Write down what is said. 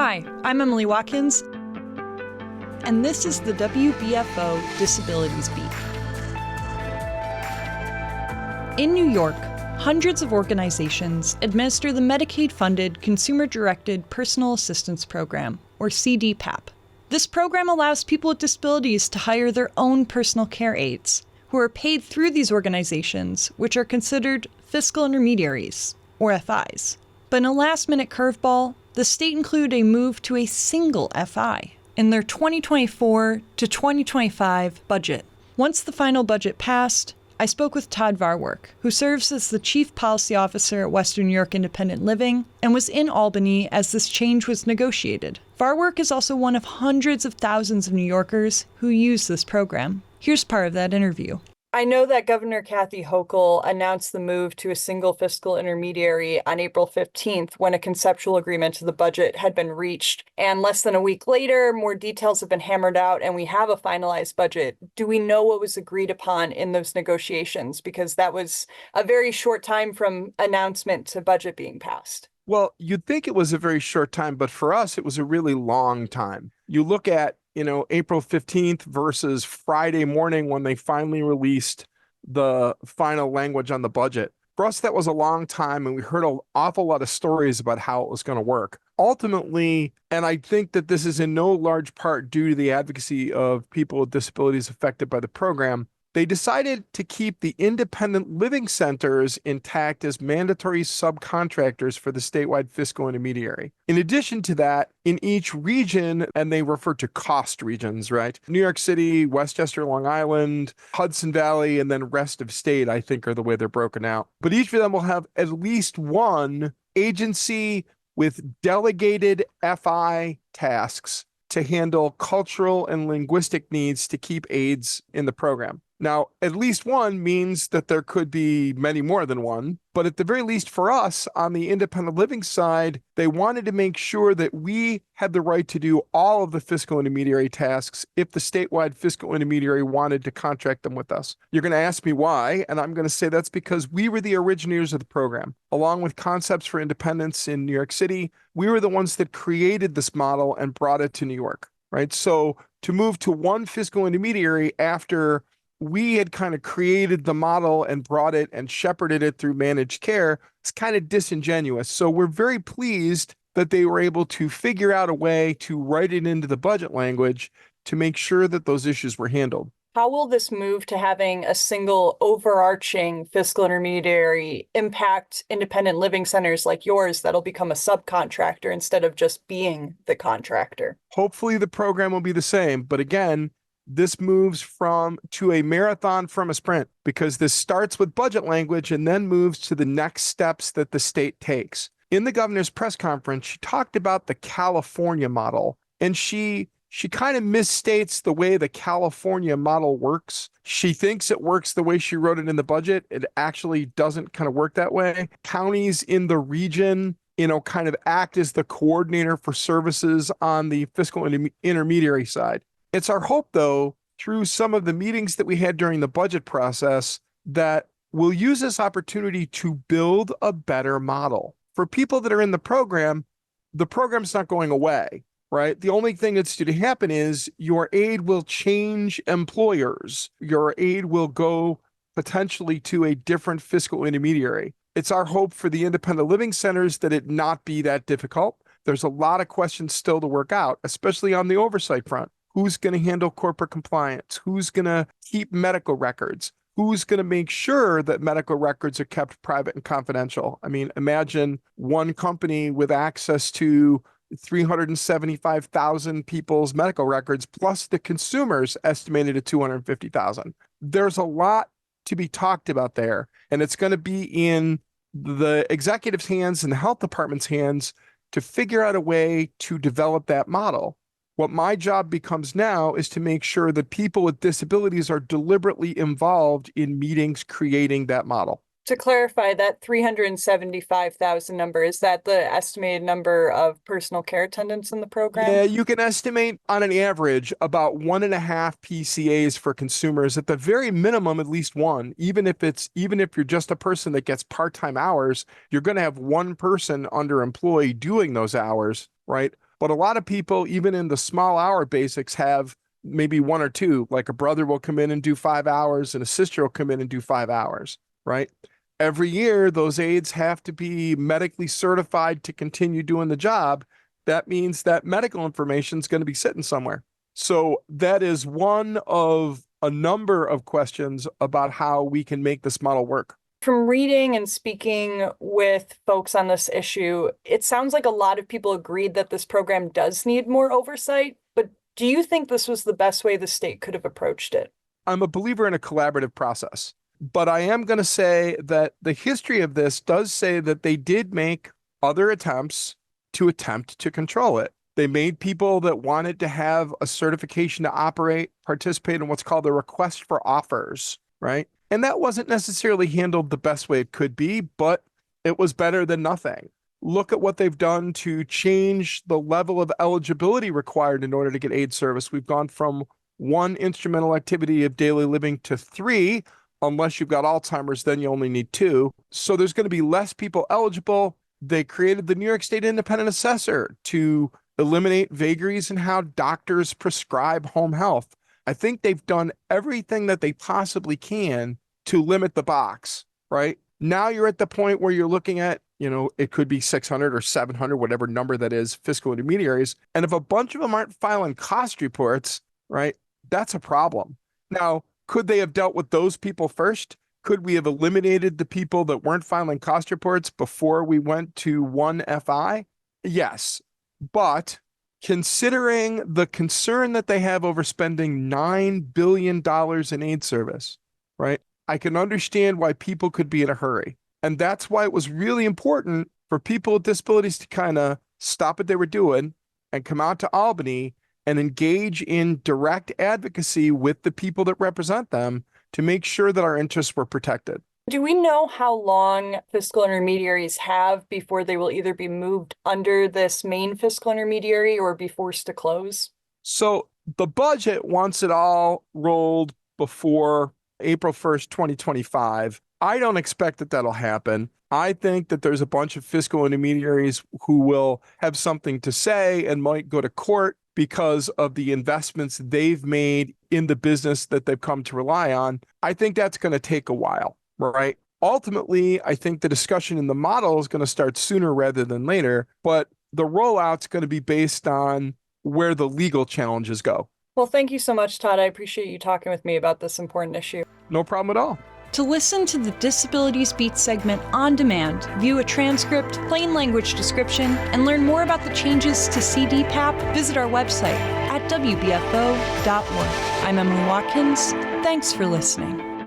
Hi, I'm Emyle Watkins, and this is the WBFO Disabilities Beat. In New York, hundreds of organizations administer the Medicaid-funded Consumer-Directed Personal Assistance Program, or CDPAP. This program allows people with disabilities to hire their own personal care aides, who are paid through these organizations, which are considered fiscal intermediaries, or FIs. But in a last-minute curveball, the state included a move to a single FI in their 2024 to 2025 budget. Once the final budget passed, I spoke with Todd Vaarwerk, who serves as the Chief Policy Officer at Western New York Independent Living and was in Albany as this change was negotiated. Vaarwerk is also one of hundreds of thousands of New Yorkers who use this program. Here's part of that interview. I know that Governor Kathy Hochul announced the move to a single fiscal intermediary on April 15th when a conceptual agreement to the budget had been reached. And less than a week later, more details have been hammered out and we have a finalized budget. Do we know what was agreed upon in those negotiations? Because that was a very short time from announcement to budget being passed. Well, you'd think it was a very short time, but for us, it was a really long time. You look at April 15th versus Friday morning when they finally released the final language on the budget. For us, that was a long time, and we heard an awful lot of stories about how it was going to work. Ultimately, and I think that this is in no large part due to the advocacy of people with disabilities affected by the program, they decided to keep the independent living centers intact as mandatory subcontractors for the statewide fiscal intermediary. In addition to that, in each region, and they refer to cost regions, right? New York City, Westchester, Long Island, Hudson Valley, and then rest of state, I think, are the way they're broken out. But each of them will have at least one agency with delegated FI tasks to handle cultural and linguistic needs to keep aides in the program. Now, at least one means that there could be many more than one, but at the very least for us on the independent living side, they wanted to make sure that we had the right to do all of the fiscal intermediary tasks if the statewide fiscal intermediary wanted to contract them with us. You're going to ask me why, and I'm going to say that's because we were the originators of the program. Along with Concepts for Independence in New York City, we were the ones that created this model and brought it to New York, right? So to move to one fiscal intermediary after we had kind of created the model and brought it and shepherded it through managed care, it's kind of disingenuous. So we're very pleased that they were able to figure out a way to write it into the budget language to make sure that those issues were handled. How will this move to having a single overarching fiscal intermediary impact independent living centers like yours that'll become a subcontractor instead of just being the contractor? Hopefully the program will be the same, but again, this moves to a marathon from a sprint because this starts with budget language and then moves to the next steps that the state takes. In the governor's press conference, she talked about the California model, and she kind of misstates the way the California model works. She thinks it works the way she wrote it in the budget. It actually doesn't kind of work that way. Counties in the region, kind of act as the coordinator for services on the fiscal intermediary side. It's our hope, though, through some of the meetings that we had during the budget process, that we'll use this opportunity to build a better model. For people that are in the program's not going away, right? The only thing that's to happen is your aid will change employers. Your aid will go potentially to a different fiscal intermediary. It's our hope for the independent living centers that it not be that difficult. There's a lot of questions still to work out, especially on the oversight front. Who's going to handle corporate compliance? Who's going to keep medical records? Who's going to make sure that medical records are kept private and confidential? I mean, imagine one company with access to 375,000 people's medical records, plus the consumers estimated at 250,000. There's a lot to be talked about there, and it's going to be in the executive's hands and the health department's hands to figure out a way to develop that model. What my job becomes now is to make sure that people with disabilities are deliberately involved in meetings creating that model. To clarify, that 375,000 number, is that the estimated number of personal care attendants in the program? Yeah, you can estimate on an average about 1.5 PCAs for consumers, at the very minimum, at least one. Even if you're just a person that gets part-time hours, you're going to have one person underemployed doing those hours, right? But a lot of people, even in the small hour basics, have maybe one or two, like a brother will come in and do 5 hours and a sister will come in and do 5 hours, right? Every year, those aides have to be medically certified to continue doing the job. That means that medical information is going to be sitting somewhere. So that is one of a number of questions about how we can make this model work. From reading and speaking with folks on this issue, it sounds like a lot of people agreed that this program does need more oversight, but do you think this was the best way the state could have approached it? I'm a believer in a collaborative process, but I am going to say that the history of this does say that they did make other attempts to control it. They made people that wanted to have a certification to operate participate in what's called the request for offers, right? And that wasn't necessarily handled the best way it could be, but it was better than nothing. Look at what they've done to change the level of eligibility required in order to get aid service. We've gone from 1 instrumental activity of daily living to 3. Unless you've got Alzheimer's, then you only need 2. So there's going to be less people eligible. They created the New York State Independent Assessor to eliminate vagaries in how doctors prescribe home health. I think they've done everything that they possibly can to limit the box, right? Now you're at the point where you're looking at, it could be 600 or 700, whatever number that is, fiscal intermediaries. And if a bunch of them aren't filing cost reports, right, that's a problem. Now, could they have dealt with those people first? Could we have eliminated the people that weren't filing cost reports before we went to 1 FI? Yes. But considering the concern that they have over spending $9 billion in aid service, right? I can understand why people could be in a hurry. And that's why it was really important for people with disabilities to kind of stop what they were doing and come out to Albany and engage in direct advocacy with the people that represent them to make sure that our interests were protected. Do we know how long fiscal intermediaries have before they will either be moved under this main fiscal intermediary or be forced to close? So the budget wants it all rolled before April 1st, 2025. I don't expect that that'll happen. I think that there's a bunch of fiscal intermediaries who will have something to say and might go to court because of the investments they've made in the business that they've come to rely on. I think that's going to take a while, right? Ultimately, I think the discussion in the model is going to start sooner rather than later, but the rollout's going to be based on where the legal challenges go. Well, thank you so much, Todd. I appreciate you talking with me about this important issue. No problem at all. To listen to the Disabilities Beat segment on demand, view a transcript, plain language description, and learn more about the changes to CDPAP, visit our website at WBFO.org. I'm Emyle Watkins. Thanks for listening.